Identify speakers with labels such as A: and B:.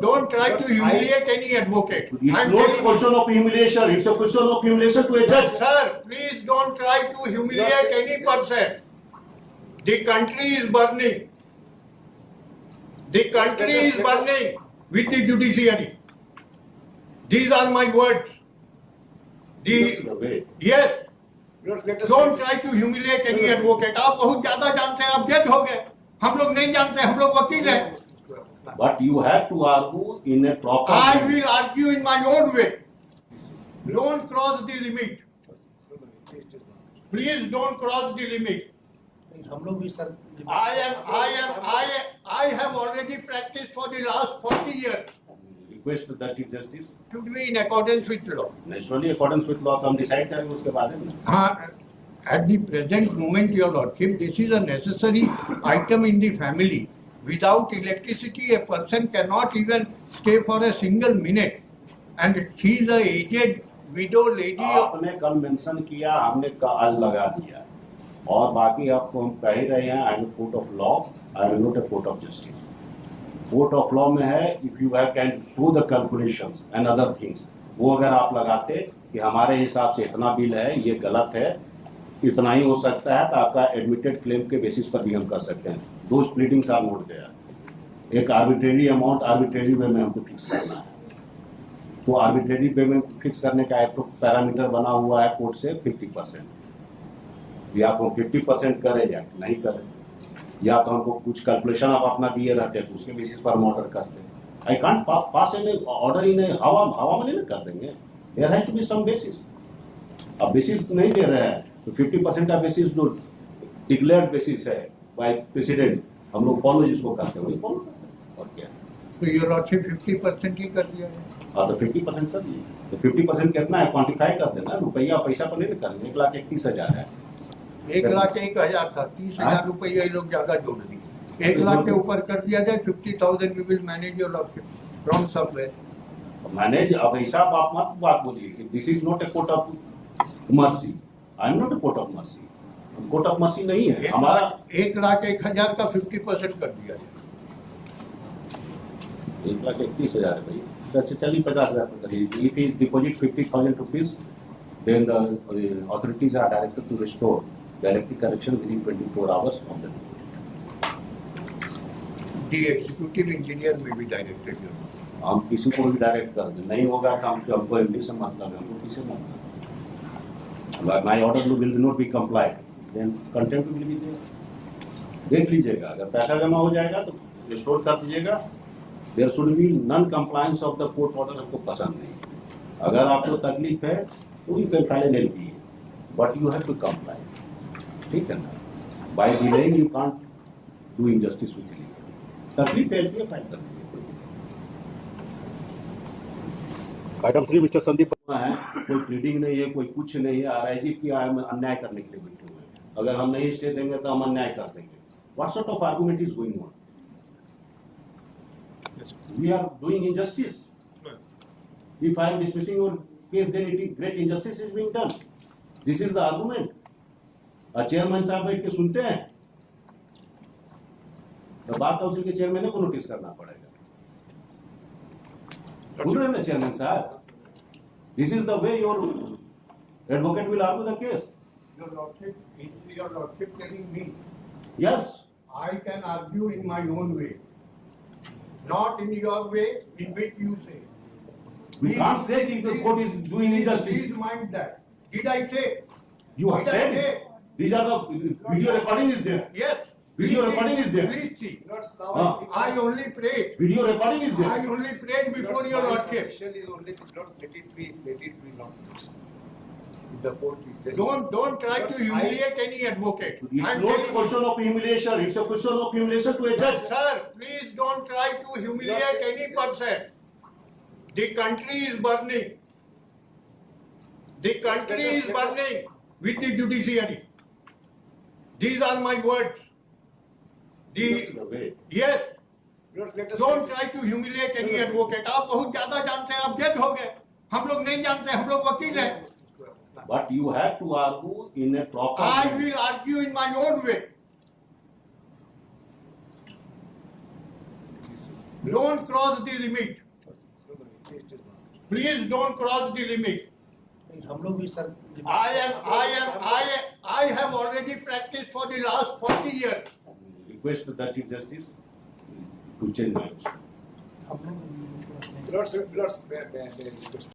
A: don't try to humiliate any advocate.
B: It's not a question of humiliation. It's a question of humiliation to a judge.
A: Sir, please don't try to humiliate any person. The country is burning. The country is burning with the judiciary. These are my words. Yes. Don't try to humiliate any advocate. आप बहुत ज्यादा जानते हैं, आप जज हो गए. हम लोग नहीं जानते, हम लोग वकील हैं.
B: But you have to argue in a proper way.
A: I will argue in my own way. Don't cross the limit. Please don't cross the limit.
C: हम लोग भी sir
A: I have already practiced for the last 40 years.
B: Request to the Chief Justice.
A: Should be in accordance with law.
B: Naturally, accordance with law, तो हम decide करेंगे उसके बाद है ना.
A: हाँ, at the present moment, Your Lordship, this is a necessary item in the family. Without electricity, a person cannot even stay for a single minute. And she is a aged widow lady.
B: आपने कल mention किया, हमने आज लगा दिया. और बाकी आपको हम कह ही रहे हैं, I am court of law, I am not a court of justice. Court of law में है, if you have can show the calculations and other things, वो अगर आप लगाते कि हमारे हिसाब से इतना बिल है, ये गलत है, इतना ही हो सकता है, तो आपका एडमिटेड क्लेम के बेसिस पर भी हम कर सकते हैं. दो स्प्लिटिंग्स आर नोट देयर. एक आर्बिट्रेरी अमाउंट आर्बिट्रेरी वे में हमको फिक्स करना है. तो आर्बिट्रेरी वे में फिक्स करने का एक तो पैरामीटर बना हुआ है कोर्ट से 50%. या तो 50% करें या नहीं करें, या तो हमको कुछ कैलकुलेशन आप अपना दिए रहते हैं तो उसके बेसिस पर हम ऑर्डर करते हैं. I can't pass an order in हवा में नहीं कर देंगे. There has to be some basis. अब बेसिस नहीं दे रहे हैं तो 50% का बेसिस जो डिक्लेयर्ड बेसिस है बाय प्रेसिडेंट, हम लोग फॉलो जिसको करते हैं वही फॉलो करते हैं. और क्या
A: तो Your Lordship 50% ही कर दिया है.
B: हाँ, तो 50% कर दिए. तो 50% कितना है क्वान्टिफाई कर देना. रुपया पैसा तो नहीं करेंगे. 1,31,000 है.
A: 1,01,000 था, 30,000 रुपया ये लोग ज्यादा जोड़ दिए. 1 लाख के ऊपर कर दिया जाए. 50,000 we will manage Your Lordship from somewhere.
B: Manage. अब ऐसा आप मत बात बोलिए कि this is not a court of mercy. I am not a court of mercy. Court of mercy नहीं है हमारा.
A: 1,01,000 का 50% कर दिया जाए.
B: 1,31,000 है भाई. चलिए 50,000 कर दीजिए. If is deposit 50,000 rupees, then the authorities are directed to restore the electric connection within 24 hours from the deposit.
A: The executive engineer may be directed.
B: हम किसी को भी डायरेक्ट कर दें. नहीं होगा तो हमको एमडी से मतलब है, हमको किसी मतलब. अगर my order will not be complied then contempt will be there. देख लीजिएगा, अगर पैसा जमा हो जाएगा तो रिस्टोर कर दीजिएगा. There should be non compliance of the court order. हमको पसंद नहीं. अगर आपको तकलीफ है तो you can file an LPA, but you have to comply. ठीक है ना. By delaying you can't do injustice with the legal. तकलीफ है LPA फाइल कर दीजिए.
D: आइटम 3 मिस्टर संदीप
B: है, कोई प्लीडिंग नहीं है, कोई कुछ नहीं है. आरआईजी की हम अन्याय करने के लिए बैठे हुए हैं. अगर हम नहीं स्टे देंगे तो हम अन्याय कर देंगे. What sort of argument is going on? We are doing injustice. If I am dismissing your case, then it is great injustice is being done. This is the argument. Chairman साहब बैठ के सुनते हैं तो बार काउंसिल के chairman को notice करना पड़ेगा. सुन रहे हैं ना चेयरमैन साहब? This is the way your advocate will argue the case.
A: Your Lordship telling me
B: Yes.
A: I can argue in my own way, not in your way in which you say.
B: We can't say that the court is doing injustice.
A: Please mind that. Did I say?
B: You have
A: Did I
B: said
A: say?
B: it. These are the video recording is there.
A: Yes.
B: Video
A: Please
B: recording
A: see.
B: is there.
A: Please see.
B: हाँ.
A: I only prayed.
B: Video recording is
A: I
B: there.
A: only prayed before Your Lordship.
C: is only to not let it be not. If the court is there.
A: Don't try to humiliate any advocate.
B: It's
A: I'm
B: not a
A: telling you.
B: question of humiliation. It's a question of humiliation to a judge.
A: Sir, please don't try to humiliate any person. The country is burning. The country is burning with the judiciary. These are my words.
B: That's the way.
A: Yes.
C: Let us
A: Don't try to humiliate any advocate. आप बहुत ज्यादा जानते हैं, आप जज हो गए. हम लोग नहीं जानते, हम लोग वकील हैं.
B: But you have to argue in a proper
A: I
B: way.
A: will argue in my own way. Don't cross the limit.
C: No, it is not.
A: Please don't cross the limit.
C: नहीं, हम लोग भी sir
A: I have already practiced for the last 40 years.
B: Request the Chief Justice to change my instruction.
C: हम लोग
E: Lords,